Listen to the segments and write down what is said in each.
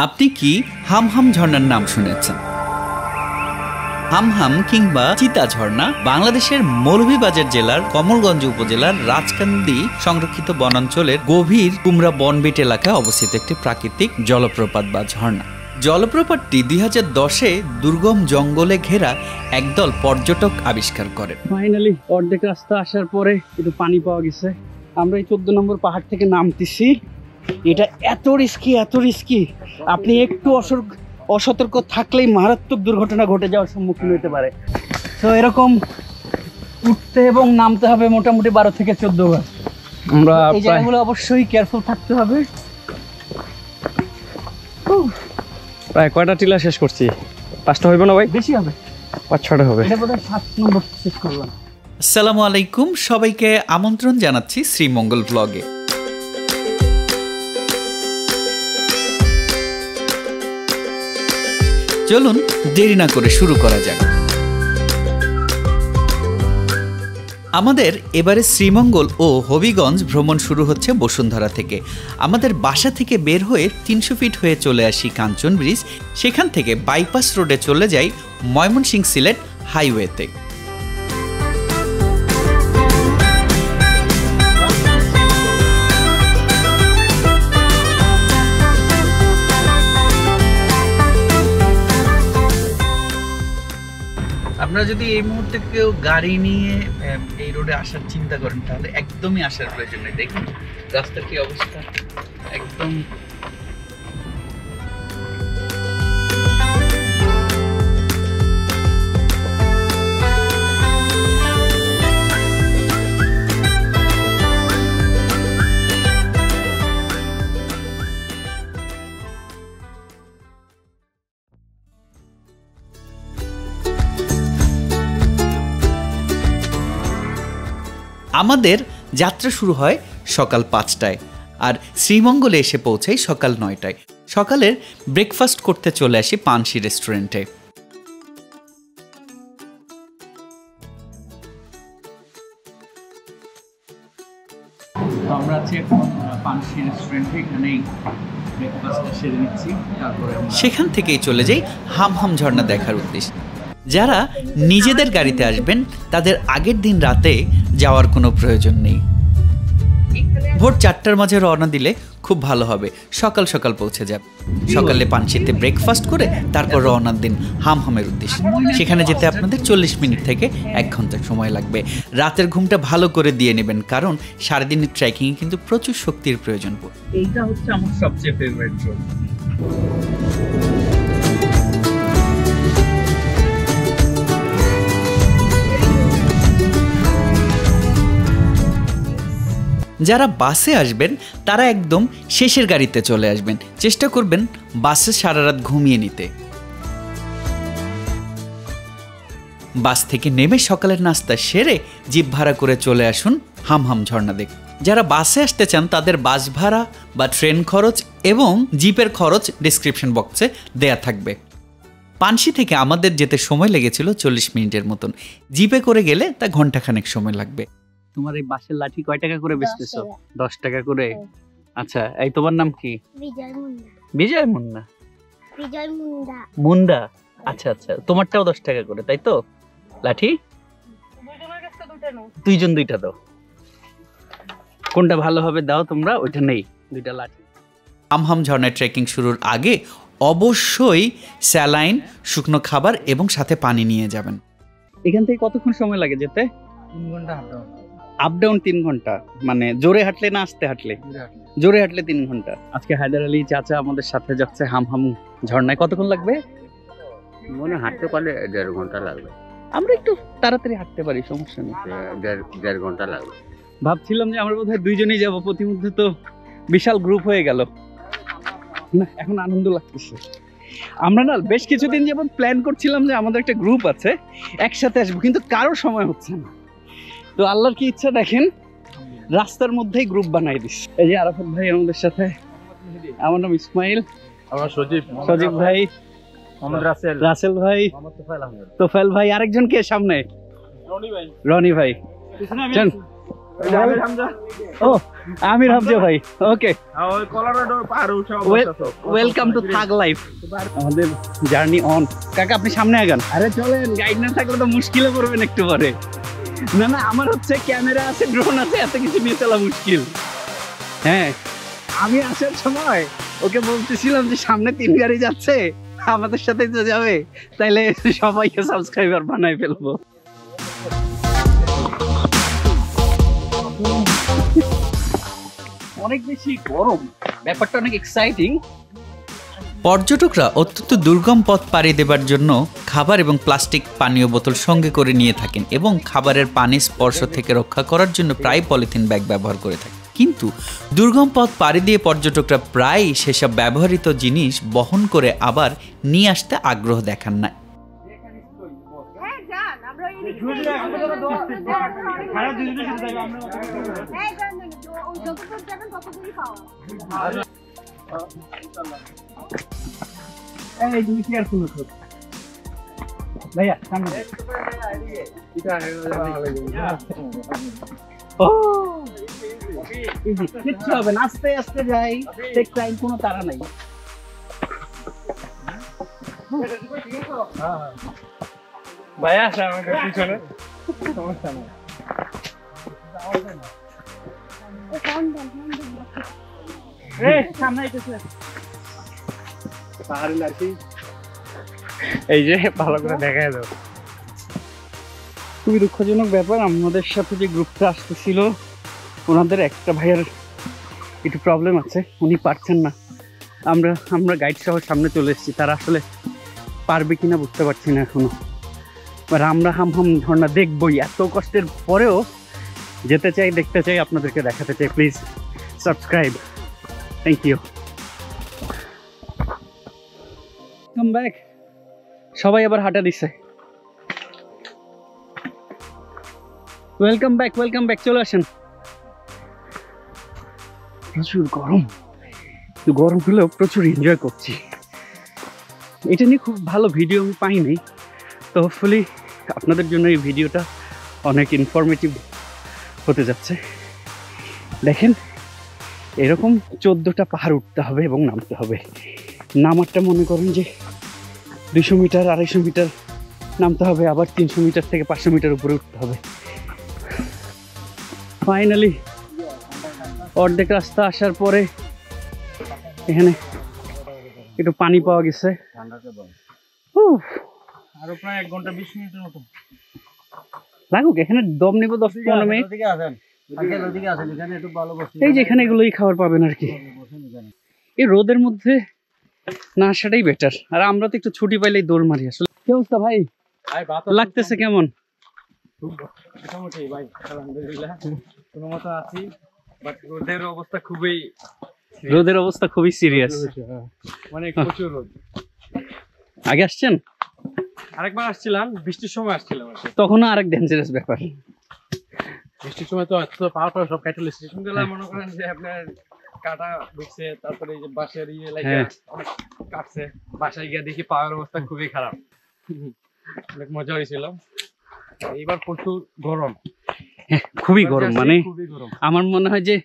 আপনি কি হামহাম ঝর্ণার নাম শুনেছেন? হামহাম কিংবা চিতা ঝর্ণা বাংলাদেশের মৌলভীবাজার জেলার কমলগঞ্জ উপজেলার রাজকান্দি সংরক্ষিত বনাঞ্চলের গভীর কুমড়া বনবিট এলাকায় অবস্থিত একটি প্রাকৃতিক জলপ্রপাত বা ঝর্ণা। জলপ্রপাতটি 2010-এ দুর্গম জঙ্গলে ঘেরা একদল পর্যটক আবিষ্কার করে। ফাইনালি অর্ধেক রাস্তা আসার পরে একটু পানি পাওয়া গেছে। আমরা এই 14 নম্বর পাহাড় থেকে নামতেছি। এটা এত রিস্কি, আপনি একটু অসতর্ক থাকলেই মারাত্মক দুর্ঘটনা ঘটে যাওয়ার সম্মুখীন হতে পারে। তো এরকম উঠতে এবং নামতে হবে মোটামুটি 12 থেকে 14 বার। আমরা এই জায়গাগুলো অবশ্যই কেয়ারফুল থাকতে হবে। প্রায় কয়টা টিলা শেষ করছি? 5টা হইব না ভাই? বেশি হবে, 5-6টা হবে। এটা বোধহয় 7 নম্বর শেষ করলাম। আসসালামু আলাইকুম, সবাইকে আমন্ত্রণ জানাচ্ছি শ্রীমঙ্গল ব্লগে। চলুন দেরি না করে শুরু করা যাক। আমাদের এবারে শ্রীমঙ্গল ও হবিগঞ্জ ভ্রমণ শুরু হচ্ছে বসুন্ধরা থেকে। আমাদের বাসা থেকে বের হয়ে 300 ফিট হয়ে চলে আসি কাঞ্চন ব্রিজ। সেখান থেকে বাইপাস রোডে চলে যাই ময়মনসিংহ সিলেট হাইওয়েতে। আপনারা যদি এই মুহূর্তে কেউ গাড়ি নিয়ে এই রোডে আসার চিন্তা করেন তাহলে একদমই আসার প্রয়োজন নেই। দেখুন রাস্তার কি অবস্থা, একদম আমাদের যাত্রা শুরু হয় সকাল 5টায় আর শ্রীমঙ্গলে এসে পৌঁছাই সকাল 9টায়। সকালের ব্রেকফাস্ট করতে চলে আসি পানসি রেস্টুরেন্টে। আমরা আছি এখন পানসি রেস্টুরেন্টে, এখানেই ব্রেকফাস্টটা সেরে নিচ্ছি। তারপরে সেখান থেকেই চলে যাই হামহাম ঝর্ণা দেখার উদ্দেশ্যে। যারা নিজেদের গাড়িতে আসবেন তাদের আগের দিন রাতে যাওয়ার কোনো প্রয়োজন নেই। ভোর 4টার মাঝে রওনা দিলে খুব ভালো হবে, সকাল সকাল পৌঁছে যাবে। সকালে পানসিতে ব্রেকফাস্ট করে তারপর রওনা দিন হামহামের উদ্দেশ্যে। সেখানে যেতে আপনাদের 40 মিনিট থেকে 1 ঘন্টা সময় লাগবে। রাতের ঘুমটা ভালো করে দিয়ে নেবেন, কারণ সারাদিনের ট্রেকিংয়ে কিন্তু প্রচুর শক্তির প্রয়োজন পড়ে। এইটা হচ্ছে আমার সবচেয়ে ফেভারিট রোড। যারা বাসে আসবেন তারা একদম শেষের গাড়িতে চলে আসবেন। চেষ্টা করবেন বাসে সারা রাত ঘুমিয়ে নিতে। বাস থেকে নেমে সকালের নাস্তা সেরে জিপ ভাড়া করে চলে আসুন হামহাম ঝর্ণা দেখতে। যারা বাসে আসতে চান তাদের বাস ভাড়া বা ট্রেন খরচ এবং জিপের খরচ ডেসক্রিপশন বক্সে দেয়া থাকবে। পানসি থেকে আমাদের যেতে সময় লেগেছিল 40 মিনিটের মতন। জিপে করে গেলে তা ঘন্টাখানেক সময় লাগবে। তোমার এই বাঁশের লাঠি কয় টাকা করে বেচতেছো? 10 টাকা করে। আচ্ছা, এই তোমার নাম কি? বিজয় মুন্না। মুন্ডা। আচ্ছা আচ্ছা, তোমারটাও 10 টাকা করে, তাই তো? লাঠি দুইজন দুইটা দাও। কোনটা ভালো হবে দাও তোমরা, ওইটা নেই, 2টা লাঠি। হামহাম ঝর্ণায় ট্রেকিং শুরুর আগে অবশ্যই স্যালাইন, শুকনো খাবার এবং সাথে পানি নিয়ে যাবেন। এখান থেকে কতক্ষণ সময় লাগে যেতে? 3 ঘন্টা আপ ডাউন 3 ঘন্টা, মানে জোরে হাঁটলে না আস্তে হাঁটলে? জোরে হাঁটলে 3 ঘন্টা। আজকে হায়দার আলী চাচা আমাদের সাথে যাচ্ছে হামহাম ঝর্ণায়। কতক্ষণ লাগবে? মনে হাঁটতে পারলে 1.5 ঘন্টা লাগবে। আমরা একটু তাড়াতাড়ি হাঁটতে পারি, সমস্যা নেই। 1.5 ঘন্টা লাগবে। ভাবছিলাম যে আমরা বোধহয় 2জনেই যাবো, প্রতিমধ্যে তো বিশাল গ্রুপ হয়ে গেল না। এখন আনন্দ লাগতেছে। আমরা না বেশ কিছুদিন যাবত প্ল্যান করছিলাম যে আমাদের একটা গ্রুপ আছে, একসাথে আসবো, কিন্তু কারো সময় হচ্ছে না। তো আল্লাহর কি ইচ্ছা, দেখেন রাস্তার মধ্যেই গ্রুপ বানাই দিস। এই যে আরাফাত ভাই আমাদের সাথে, আমার নাম ইসমাইল, আমার সজীব ভাই, মোহাম্মদ রাসেল ভাই, তোফায়েল ভাই, আরেকজন কে সামনে? রনি ভাই। ও আমির হামজা ভাই, ওকে, ওয়েলকাম টু থাগ লাইফ। আমাদের জার্নি অন। কাকা আপনি সামনে আগান। আরে চলেন, গাইড না থাকলে তো মুশকিলে পড়বেন একটু পরে। না না, আমার হচ্ছে ক্যামেরা আছে, ড্রোন আছে, এত কিছু নিয়ে চলা মুশকিল। হ্যাঁ, আমি আসার সময় ওকে বলতেছিলাম যে সামনে 3 গাড়ি যাচ্ছে, আমাদের সাথে তো যাবে, তাইলে সবাইকে সাবস্ক্রাইবার বানাই ফেলবো। অনেক বেশি গরম, ব্যাপারটা অনেক এক্সাইটিং। পর্যটকরা অত্যন্ত দুর্গম পথ পাড়ি দেবার জন্য খাবার এবং প্লাস্টিক পানীয় বোতল সঙ্গে করে নিয়ে থাকেন এবং খাবারের পানি স্পর্শ থেকে রক্ষা করার জন্য প্রায় পলিথিন ব্যাগ ব্যবহার করে থাকেন। কিন্তু দুর্গম পথ পাড়ি দিয়ে পর্যটকরা প্রায় সেসব ব্যবহৃত জিনিস বহন করে আবার নিয়ে আসতে আগ্রহ দেখান না। ভাইয়া কিচ্ছু হবে না, আস্তে আস্তে যাই, টেক টাইম, কোনো তাড়া নাই। ভাইয়া আমাকে পিছনে সমস্যা নেই। এই যে ভালো করে দেখা যাবে। খুবই দুঃখজনক ব্যাপার, আমাদের সাথে যে গ্রুপটা আসতেছিল ওনাদের একটা ভাইয়ের একটু প্রবলেম আছে, উনি পারছেন না। আমরা গাইড সহ সামনে চলে এসেছি, তারা আসলে পারবে কিনা বুঝতে পারছি না এখনো। আর আমরা হামহাম ঝর্ণা দেখবই, এত কষ্টের পরেও যেতে চাই, দেখতে চাই, আপনাদেরকে দেখাতে চাই। Please subscribe, thank you. Come back. সবাই আবার হাঁটা দিচ্ছে। ওয়েলকাম ব্যাক, ওয়েলকাম ব্যাক, চলে আসেন। প্রচুর গরম, গরম হলেও প্রচুর এনজয় করছি। এটা নিয়ে খুব ভালো ভিডিও আমি পাইনি, তো হোপফুলি আপনাদের জন্য এই ভিডিওটা অনেক ইনফরমেটিভ হতে যাচ্ছে। দেখেন, এরকম 14টা পাহাড় উঠতে হবে এবং নামতে হবে। নামারটা মনে করেন যে 200 মিটার 250 মিটার নামতে হবে, আবার 300 মিটার থেকে 500 মিটার উপরে উঠতে হবে। ফাইনালি অর্ধেক রাস্তা আসার পরে এখানে একটু পানি পাওয়া গেছে। আরো প্রায় 1 ঘন্টা 20 মিনিটের মতো লাগুক, এখানে দম নেব 10-15 মিনিট। এই যে এখানে এগুলোই খাবার পাবেন আর কি। এই রোদের মধ্যে না আসাটাই বেটার। আর আমরা তো একটু ছুটি পাইলেই দৌড় মারি। আসলে কি অবস্থা ভাই, লাগতেছে কেমন? মোটামুটি ভাই, আলহামদুলিল্লাহ কোনো মতো আছি, বাট রোদের অবস্থা খুবই সিরিয়াস। মানে প্রচুর রোদ। আগে আসছেন? আরেকবার আসছিলাম, বৃষ্টির সময় আসছিলাম, তখন আরেক ডেঞ্জারাস ব্যাপার। বৃষ্টির সময় তো পাহাড় সব কাটলে স্টেশন গুলো মনে করেন যে আপনার কাটা ঢুকছে, তারপরে এই যে বাসের অনেক কাটছে। বাসায় গিয়ে দেখি পাওয়ার অবস্থা খুবই খারাপ। অনেক মজা হয়েছিল। এইবার প্রচুর গরম, খুবই গরম, মানে আমার মনে হয় যে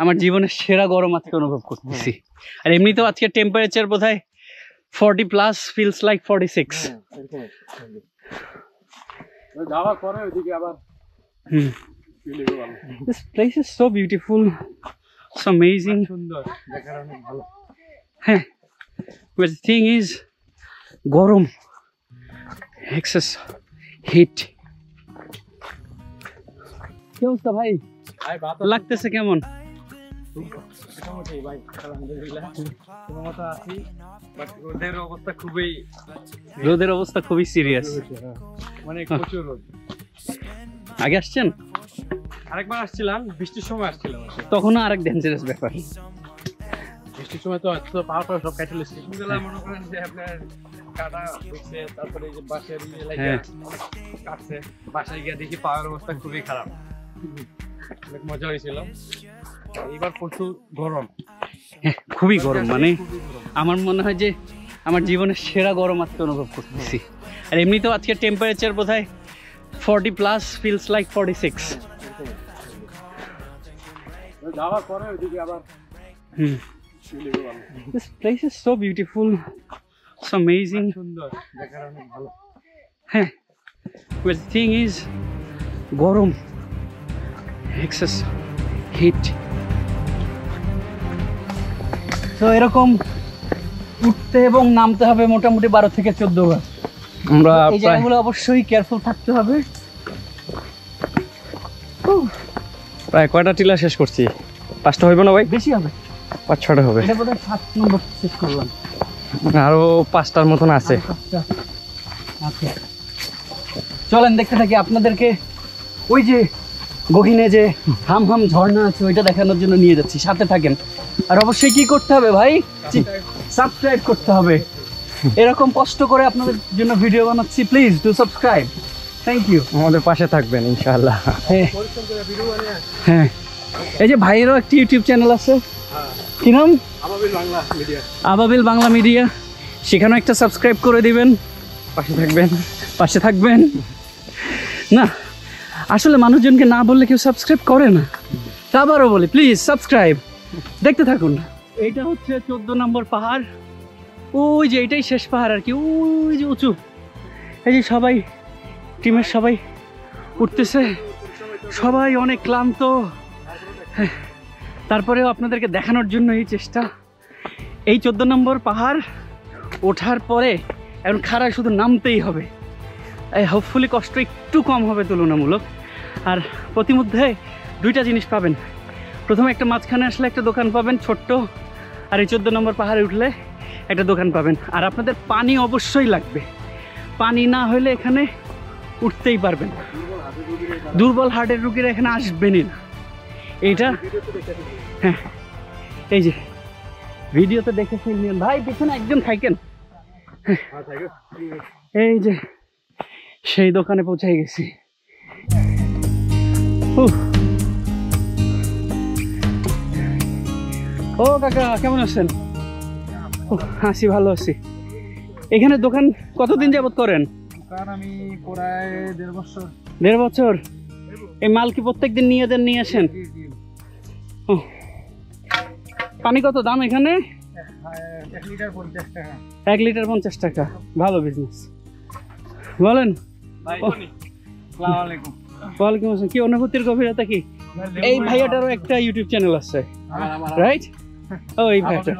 আমার জীবনের সেরা গরম আজকে অনুভব করতেছি। আর এমনিতেও আজকে টেম্পারেচার বোধহয় 40+, feels like 46. যাওয়ার পরে ওইদিকে আবার This place is so beautiful, so amazing, সুন্দর, দেখার অনেক ভালো। হ্যাঁ, but the thing is গরম, excess heat. কি অবস্থা ভাই, লাগতেছে কেমন? মোটামুটি ভাই, আলহামদুলিল্লাহ কোনো মতো আছি, বাট রোদের অবস্থা খুবই সিরিয়াস। মানে প্রচুর রোদ। আগে আসছেন? আরেকবার আসছিলাম, বৃষ্টির সময় আসছিলাম, তখন আরেক ডেঞ্জারাস ব্যাপার। বৃষ্টির সময় তো পাহাড় সব কাটলে স্টেশন গুলো মনে করেন যে আপনার কাটা ঢুকছে, তারপরে এই যে বাসের কাটছে। বাসায় গিয়ে দেখি পাওয়ার অবস্থা খুবই খারাপ। অনেক মজা হয়েছিল। এইবার প্রচুর গরম, খুবই গরম, মানে আমার মনে হয় যে আমার জীবনের সেরা গরম আজকে অনুভব করতেছি। আর এমনিতেও আজকে টেম্পারেচার বোধহয় 40+, feels like 46. যাওয়ার পরে ওইদিকে আবার This place is so beautiful, so amazing. সুন্দর, দেখার অনেক ভালো। হ্যাঁ, but the thing is গরম, excess heat. তো এরকম উঠতে এবং নামতে হবে মোটামুটি 12 থেকে 14 বার। আমরা এই জায়গাগুলো অবশ্যই কেয়ারফুল থাকতে হবে। প্রায় কয়টা টিলা শেষ করছি? 5টা হইব না ভাই? বেশি হবে, 5-6টা হবে। এটা বোধহয় 7 নম্বর শেষ করলাম, আরো 5টার মতন আছে। আচ্ছা, চলেন দেখতে থাকি। আপনাদেরকে ওই যে গহীনে যে হাম হাম ঝর্ণা আছে ওইটা দেখানোর জন্য নিয়ে যাচ্ছি, সাথে থাকেন। আর অবশ্যই কি করতে হবে ভাই? সাবস্ক্রাইব করতে হবে। এরকম কষ্ট করে আপনাদের জন্য ভিডিও বানাচ্ছি, please do subscribe. Thank you. আমাদের পাশে থাকবেন ইনশাআল্লাহ। হ্যাঁ হ্যাঁ, এই যে ভাইয়েরও একটি ইউটিউব চ্যানেল আছে, কি নাম? আবাবিল বাংলা মিডিয়া। সেখানেও একটা সাবস্ক্রাইব করে দিবেন, পাশে থাকবেন। না আসলে মানুষজনকে না বললে কেউ সাবস্ক্রাইব করে না, তা আবারও বলি প্লিজ সাবস্ক্রাইব। দেখতে থাকুন। এইটা হচ্ছে 14 নম্বর পাহাড়। ওই যে এটাই শেষ পাহাড় আর কি, ওই যে উঁচু। এই যে সবাই টিমের সবাই উঠতেছে, সবাই অনেক ক্লান্ত। তারপরেও আপনাদেরকে দেখানোর জন্য এই চেষ্টা। এই 14 নম্বর পাহাড় ওঠার পরে এখন খাড়ায় শুধু নামতেই হবে। এই হোপফুলি কষ্ট একটু কম হবে তুলনামূলক। আর প্রতিমধ্যে 2টা জিনিস পাবেন। প্রথমে একটা মাঝখানে আসলে একটা দোকান পাবেন ছোট্ট, আর এই 14 নম্বর পাহাড়ে উঠলে একটা দোকান পাবেন। আর আপনাদের পানি অবশ্যই লাগবে, পানি না হলে এখানে উঠতেই পারবেন না। দুর্বল হার্টের রুগীরা এখানে আসবেনই না। এইটা হ্যাঁ, এই যে ভিডিওতে দেখেছেন ভাই, পিছনে একজন থাকেন। এই যে সেই দোকানে পৌঁছে গেছি। ও কাকা কেমন আছেন? আছি, ভালো আছি। এখানে দোকান কতদিন যাবত করেন? আমি প্রায় 1.5 বছর। 1.5 বছর। এই মাল কি প্রত্যেকদিন নিয়ে আসেন? পানি কত দাম এখানে? 1 লিটার 50 টাকা। 1 লিটার 50 টাকা, ভালো বিজনেস। বলেন। ওয়ালাইকুম আসসালাম। কি অনুভূতির গভীরতা কি? এই ভাইয়াটারও একটা ইউটিউব চ্যানেল আছে, রাইট? ও এই ভাইয়াটা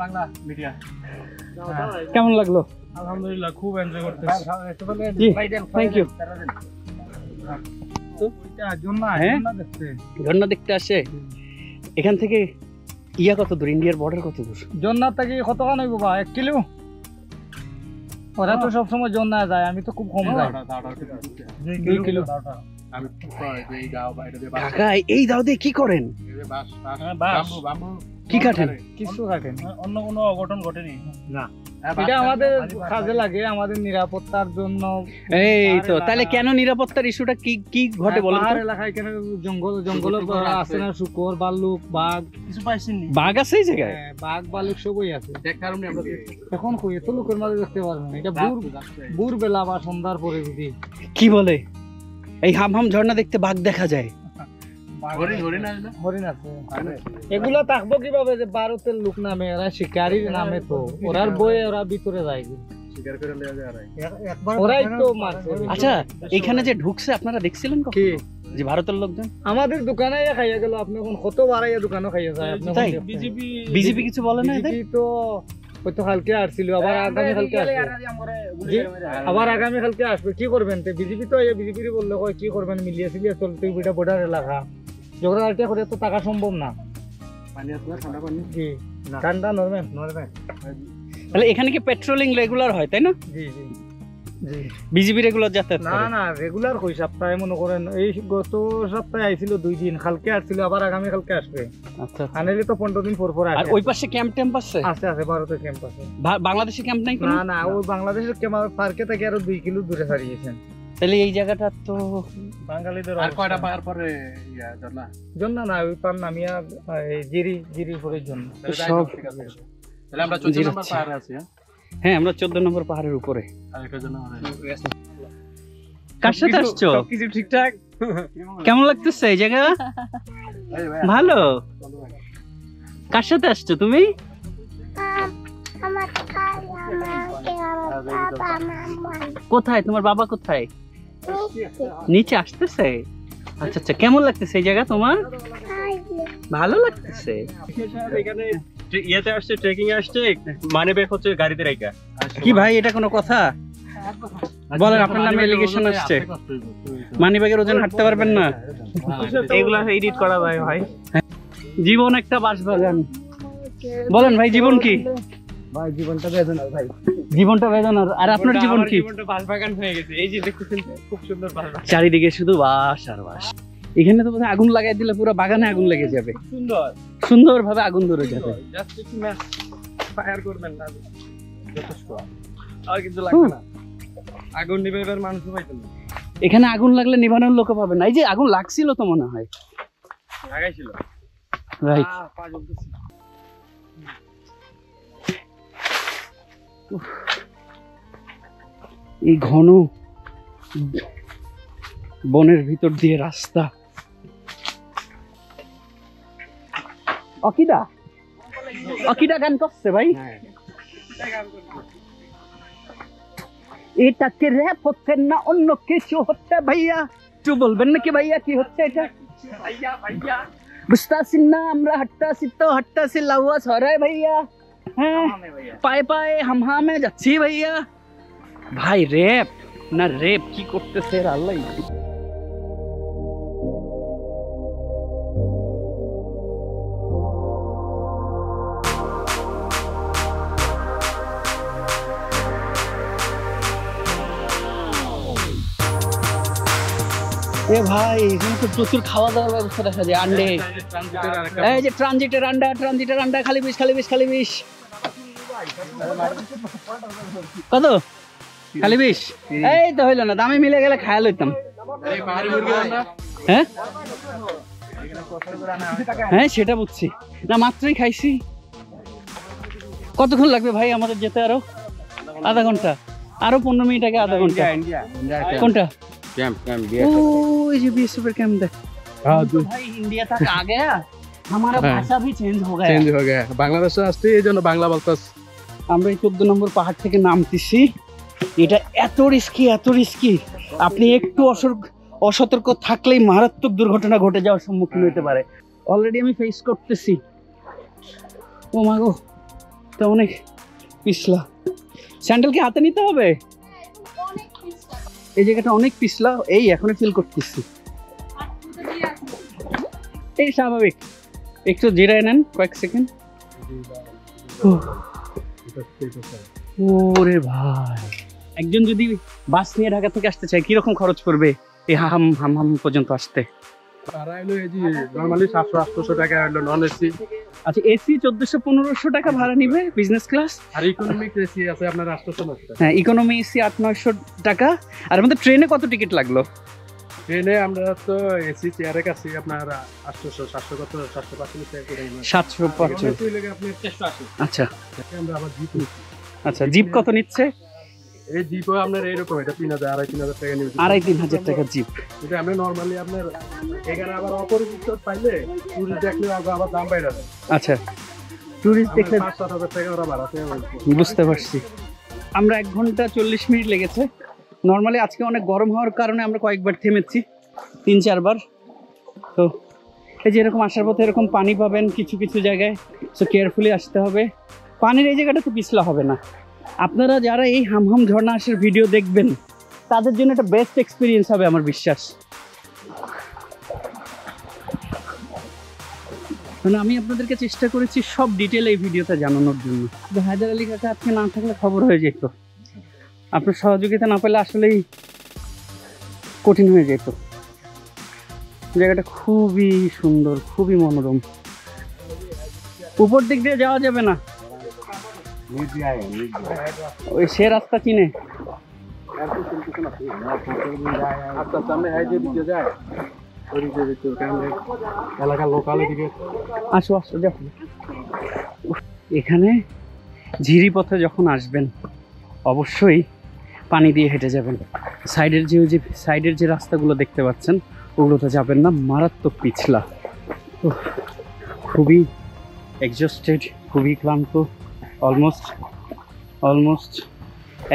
কেমন লাগলো? আলহামদুলিল্লাহ, খুব এনজয় করতেছি। জি, থ্যাংক ইউ। ঝর্ণা দেখতে আসে। এখান থেকে ইয়া কত দূর? ইন্ডিয়ার বর্ডার কত দূর? ঝর্ণা থেকে কতখান হইব বা? 1 কিলো? ওরা তো সবসময় ঝর্ণা যায়, আমি তো খুব কম যাই। 2 কিলো। কাকা এই দাও দিয়ে কি করেন? কি কাটেন? কিছু কাটেন, অন্য কোনো অঘটন ঘটেনি না। এটা আমাদের কাজে লাগে, আমাদের নিরাপত্তার জন্য। এই তো, তাহলে কেন নিরাপত্তার ইস্যুটা কি ঘটে বলেন? পাহাড় এলাকায় কেন জঙ্গল আছে না, শুকর, ভাল্লুক, বাঘ কিছু পাইছেন? বাঘ আছে এই জায়গায়? বাঘ ভাল্লুক সবই আছে। এখন কই এত লোকের মাঝে দেখতে পারবেন? এটা ভোর বেলা বা সন্ধ্যার পরে যদি। কি বলে? এই হাম হাম ঝর্ণা দেখতে বাঘ দেখা যায়? হরিণ আছে। এগুলো থাকবো কিভাবে যে ভারতের লোক নামে? এরা শিকারির নামে, তো ওরার বয়ে ওরা ভিতরে যায়, ওরাই তো মারছে। আচ্ছা, এখানে যে ঢুকছে আপনারা দেখছিলেন কি যে ভারতের লোকজন? আমাদের দোকানে খাইয়া গেল। আপনি এখন কত বাড়াইয়া দোকানে খাইয়া যায়? বিজেপি কিছু বলে না? তো হয়তো কালকে আসছিল, আবার আগামী কালকে আসবে। আবার আগামী কালকে আসবে। কি করবেন? বিজেপি তো বিজেপির বললে হয় কি করবেন? মিলিয়ে সিলিয়ে চলতে, এটা বর্ডার এলাকা, ঝগড়াঝাটি করে তো টাকা সম্ভব না। ঠান্ডা নরমেল। তাহলে এখানে কি পেট্রোলিং রেগুলার হয়, তাই না? জি জি জি। বিজেপি রেগুলার যাতায়াত না না, রেগুলার কই সপ্তাহে মনে করেন। এই গত সপ্তাহে আইছিল 2 দিন, কালকে আসছিল, আবার আগামী কালকে আসবে। আচ্ছা, আনাইলে তো 15 দিন পর আসে। আর ওই পাশে ক্যাম্প টেম্প আছে? আছে আছে, ভারতের ক্যাম্প আছে। বাংলাদেশে ক্যাম্প নাই? না না, ওই বাংলাদেশের ক্যাম্প পার্কে থেকে আরো 2 কিলো দূরে ছাড়িয়েছেন। তাহলে এই জায়গাটা তো বাঙালিদের। আর কয়টা পাহাড় পরে ঝর্ণা না, ওই পার নামিয়া জিরি পরের জন্য সব। তাহলে আমরা 14 নম্বর পাহাড়ে আছি। হ্যাঁ, আমরা 14 নম্বর পাহাড়ের উপরে। কার সাথে আসছো? কিছু ঠিকঠাক। কেমন লাগতেছে এই জায়গা? ভালো। কার সাথে আসছো তুমি? কোথায় তোমার বাবা? কোথায়? নিচে আসতেছে। আচ্ছা আচ্ছা, কেমন লাগতেছে এই জায়গা তোমার? ভালো লাগতেছে। এখানে ইয়েতে আসছে, ট্রেকিং এ আসছে, মানে ব্যাগ হচ্ছে গাড়িতে রাখা। কি ভাই, এটা কোনো কথা? বলেন, আপনার নামে এলিগেশন আসছে, মানি ব্যাগের ওজন হাঁটতে পারবেন না। এগুলা এডিট করা যায় ভাই। জীবন একটা বাঁশবাগান। বলেন ভাই, জীবন কি? ভাই জীবনটা বেদনার ভাই। জীবনটা বেদনার। আর আপনার জীবন কি? জীবনটা বাঁশবাগান হয়ে গেছে। এই যে দেখতেছেন খুব সুন্দর বাঁশবাগান, চারিদিকে শুধু বাঁশ আর বাঁশ। এখানে তো বোধহয় আগুন লাগাই দিলে পুরো বাগানে আগুন লেগে যাবে। সুন্দর সুন্দর ভাবে আগুন ধরে যাবে। জাস্ট একটু ম্যাচ ফায়ার করবেন না, যথেষ্ট। আর কিছু লাগবে না। আগুন নিভাইবার মানুষ পাইতেন না। এখানে আগুন লাগলে নিভানোর লোক পাবে না। এই যে আগুন লাগছিল তো মনে হয়, লাগাইছিল। রাইট। পা জ্বলতেছে। এই ঘন বনের ভিতর দিয়ে রাস্তা। অকিদা অকিদা গান করছে ভাই। এটাকে র‍্যাপ হচ্ছে না অন্য কিছু হচ্ছে ভাইয়া? একটু বলবেন নাকি ভাইয়া কি হচ্ছে এটা? ভাইয়া ভাইয়া বুঝতাছি না আমরা, হাঁটতাছি তো হাঁটতাছি লাউয়া ছড়ায় ভাইয়া। হ্যাঁ, পায়ে পায়ে হামহামে যাচ্ছি ভাইয়া। ভাই র্যাপ না রেপ কি করতেছে আল্লাহ। এ ভাই, এখানে তো প্রচুর খাওয়া দাওয়ার ব্যবস্থা দেখা যায়। আন্ডে, এই যে ট্রানজিটের আন্ডা, খালি বিষ কত? খালি বিষ? এই তো হইলো না, দামে মিলে গেলে খায়া লইতাম। হ্যাঁ হ্যাঁ, সেটা বুঝছি না, মাত্রই খাইছি। কতক্ষণ লাগবে ভাই আমাদের যেতে? আরো আধা ঘন্টা, আরো 15 মিনিট আগে আধা ঘন্টা। কোনটা? ओह ये बीएसएफ कैंप देख। हाँ भाई इंडिया तक आ गया, हमारा भाषा भी चेंज हो गया। বাংলাদেশে আসছে এই জন্য বাংলা বলতাস। আমরা এই 14 নম্বর পাহাড় থেকে নামতেছি। এটা এত রিস্কি, আপনি একটু অসতর্ক থাকলেই মারাত্মক দুর্ঘটনা ঘটে যাওয়ার সম্মুখীন হতে পারে। অলরেডি আমি ফেস করতেছি। ও মা গো, তো অনেক পিছলা। স্যান্ডেল কি হাতে নিতে হবে? এই জায়গাটা অনেক পিছলা, এই এখনই ফিল করতেছি। এই স্বাভাবিক, একটু জিরায় নেন কয়েক সেকেন্ড। ওরে ভাই, একজন যদি বাস নিয়ে ঢাকা থেকে আসতে চায় কিরকম খরচ পড়বে এই হাম পর্যন্ত আসতে? নরমালি 700-800 টাকা হলো নন এসি। আচ্ছা, এসি 1400-1500 টাকা ভাড়া নিবে বিজনেস ক্লাস, আর ইকোনমিক এসি আছে আপনার 800 টাকা। হ্যাঁ, ইকোনমি এসি 800-900 টাকা। আর আমাদের ট্রেনে কত টিকিট লাগলো? ট্রেনে আমরা তো এসি চেয়ারে কাছে আপনার 800-700 কত 750 টাকা করে। 750 লাগে আপনি 480। আচ্ছা আমরা আবার জিপ। আচ্ছা, জিপ কত নিচ্ছে? এই জিপও আপনার এইরকম, এটা 3000-3,500 টাকা নিবে। 2,500-3,000 টাকা জিপ। এটা আমরা নরমালি আপনার এখানে আবার অপরিচিত পাইলে টুরিস্ট দেখলে আবার দাম বাইরে যায়। আচ্ছা, টুরিস্ট দেখলে 5-7 টাকা ওরা বাড়াতে হবে। বুঝতে পারছি। আমরা 1 ঘন্টা 40 মিনিট লেগেছে। নর্মালি আজকে অনেক গরম হওয়ার কারণে আমরা কয়েকবার থেমেছি, 3-4 বার। তো এই যে এরকম আসার পথে এরকম পানি পাবেন কিছু কিছু জায়গায়, সো কেয়ারফুলি আসতে হবে। পানির এই জায়গাটা তো পিছলা হবে না। আপনারা যারা এই হামহাম ঝর্ণা আসার ভিডিও দেখবেন তাদের জন্য একটা বেস্ট এক্সপিরিয়েন্স হবে আমার বিশ্বাস। মানে আমি আপনাদেরকে চেষ্টা করেছি সব ডিটেল এই ভিডিওতে জানানোর জন্য। হায়দার আলী কাকা আজকে না থাকলে খবর হয়ে যেত, আপনার সহযোগিতা না পেলে আসলেই কঠিন হয়ে যেত। জায়গাটা খুবই সুন্দর, খুবই মনোরম। উপর দিক দিয়ে যাওয়া যাবে না, ওই সে রাস্তা চিনে। এলাকার লোকালের দিকে আসো আসো, যখন এখানে ঝিরি পথে যখন আসবেন অবশ্যই পানি দিয়ে হেঁটে যাবেন। সাইডের যে রাস্তাগুলো দেখতে পাচ্ছেন ওগুলোতে যাবেন না, মারাত্মক পিছলা। খুবই এক্সস্টেড, খুবই ক্লান্ত। অলমোস্ট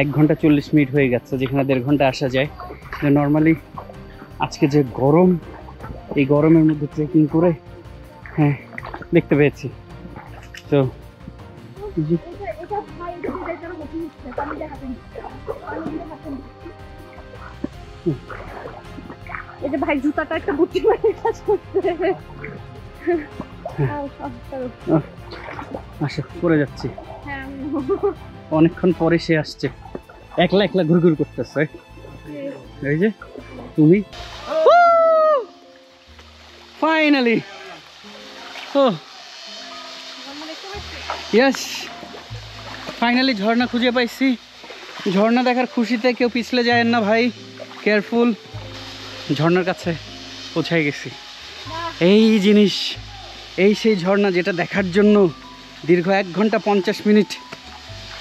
1 ঘন্টা 40 মিনিট হয়ে গেছে, যেখানে 1.5 ঘন্টা আসা যায়। নর্মালি আজকে যে গরম, এই গরমের মধ্যে ট্রেকিং করে হ্যাঁ দেখতে পেয়েছি। তো এই যে ভাই জুতাটা একটা বুদ্ধি মানে কাজ করতে। আসো পরে যাচ্ছি। অনেকক্ষণ পরে সে আসছে, একলা একলা ঘুরঘুর করতেছে। এই যে তুমি ফাইনালি, ও ইয়েস, ফাইনালি ঝর্ণা খুঁজে পাইছি। ঝর্ণা দেখার খুশিতে কেউ পিছলে যায় না ভাই, কেয়ারফুল। ঝর্ণার কাছে পৌঁছাই গেছি। এই জিনিস, এই সেই ঝর্ণা যেটা দেখার জন্য দীর্ঘ 1 ঘন্টা 50 মিনিট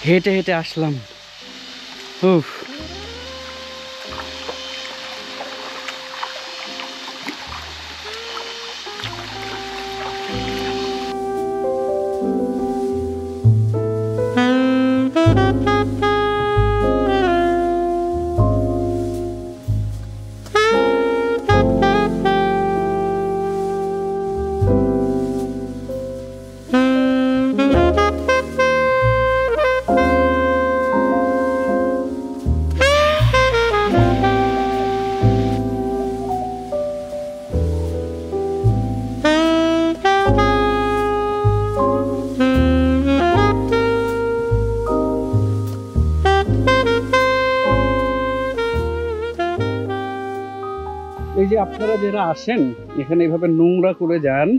হেঁটে হেঁটে আসলাম। উফ, এই যে আপনারা যারা আসেন এখানে এইভাবে নোংরা করে যান,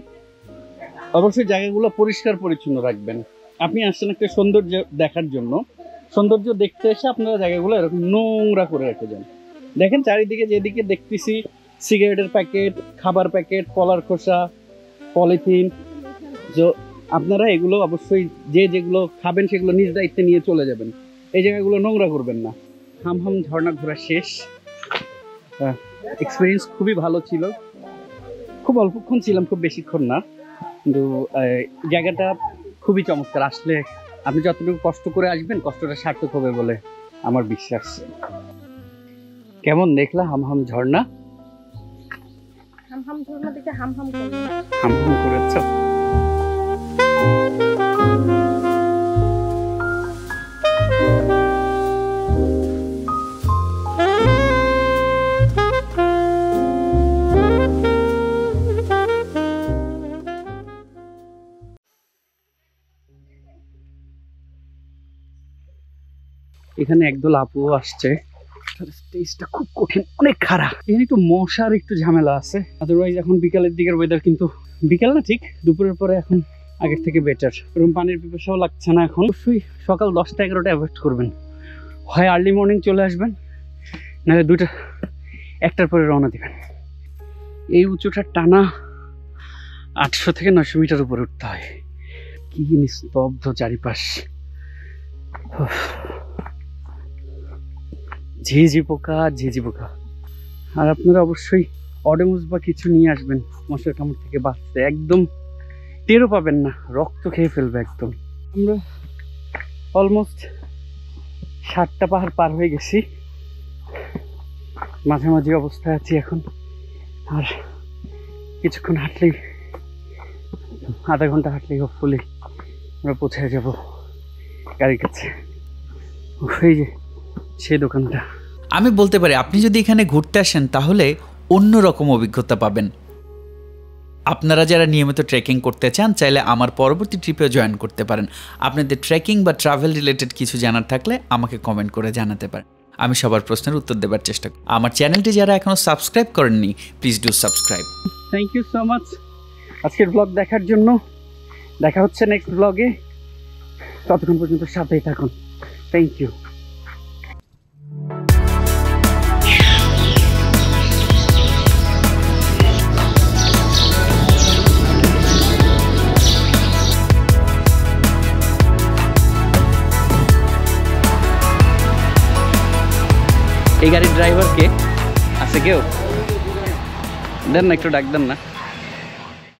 অবশ্যই জায়গাগুলো পরিষ্কার পরিচ্ছন্ন রাখবেন। আপনি আসছেন একটা সৌন্দর্য দেখার জন্য, সৌন্দর্য দেখতে এসে আপনারা জায়গাগুলো এরকম নোংরা করে রেখে যান। দেখেন চারিদিকে যেদিকে দেখতেছি সিগারেটের প্যাকেট, খাবার প্যাকেট, কলার খোসা, পলিথিন। তো আপনারা এগুলো অবশ্যই যেগুলো খাবেন সেগুলো নিজ দায়িত্বে নিয়ে চলে যাবেন, এই জায়গাগুলো নোংরা করবেন না। হামহাম ঝর্ণা ঘোরা শেষ। এক্সপিরিয়েন্স খুবই ভালো ছিল। খুব অল্পক্ষণ ছিলাম, খুব বেশিক্ষণ না, কিন্তু জায়গাটা খুবই চমৎকার। আসলে আপনি যতটুকু কষ্ট করে আসবেন কষ্টটা সার্থক হবে বলে আমার বিশ্বাস। কেমন দেখলা হামহাম ঝর্ণা? হামহাম ঝর্ণা দেখে হামহাম করেছ? এখানে একদল আপুও আসছে। স্টেজটা খুব কঠিন, অনেক খারাপ। এখানে একটু মশার একটু ঝামেলা আছে। আদারওয়াইজ এখন বিকালের দিকের ওয়েদার, কিন্তু বিকাল না ঠিক দুপুরের পরে এখন আগের থেকে বেটার। এরকম পানির পিপাসাও লাগছে না এখন। অবশ্যই সকাল 10টা 11টা অ্যাভয়েড করবেন। হয় আর্লি মর্নিং চলে আসবেন, নাহলে 1টার পরে রওনা দিবেন। এই উঁচুটা টানা 800 থেকে 900 মিটার উপরে উঠতে হয়। কি নিস্তব্ধ চারিপাশ, ঝিঝি পোকা। আর আপনারা অবশ্যই অডোমস বা কিছু নিয়ে আসবেন মশার কামড় থেকে বাঁচতে। একদম টেরও পাবেন না, রক্ত খেয়ে ফেলবে একদম। আমরা অলমোস্ট 7টা পাহাড় পার হয়ে গেছি, মাঝামাঝি অবস্থায় আছি এখন। আর কিছুক্ষণ হাঁটলেই, আধা ঘন্টা হাঁটলেই হোপফুলি আমরা পৌঁছে যাব গাড়ির কাছে। এই যে সেই দোকানটা। আমি বলতে পারি আপনি যদি এখানে ঘুরতে আসেন তাহলে অন্যরকম অভিজ্ঞতা পাবেন। আপনারা যারা নিয়মিত ট্রেকিং করতে চান চাইলে আমার পরবর্তী ট্রিপেও জয়েন করতে পারেন। আপনাদের ট্রেকিং বা ট্রাভেল রিলেটেড কিছু জানার থাকলে আমাকে কমেন্ট করে জানাতে পারেন, আমি সবার প্রশ্নের উত্তর দেওয়ার চেষ্টা করি। আমার চ্যানেলটি যারা এখনও সাবস্ক্রাইব করেননি please do subscribe. Thank you so much আজকের ব্লগ দেখার জন্য। দেখা হচ্ছে নেক্সট ব্লগে, ততক্ষণ পর্যন্ত সাথেই থাকুন। Thank you. এই গাড়ির ড্রাইভারকে আছে কেউ? দেন না, একটু ডাক দেন না।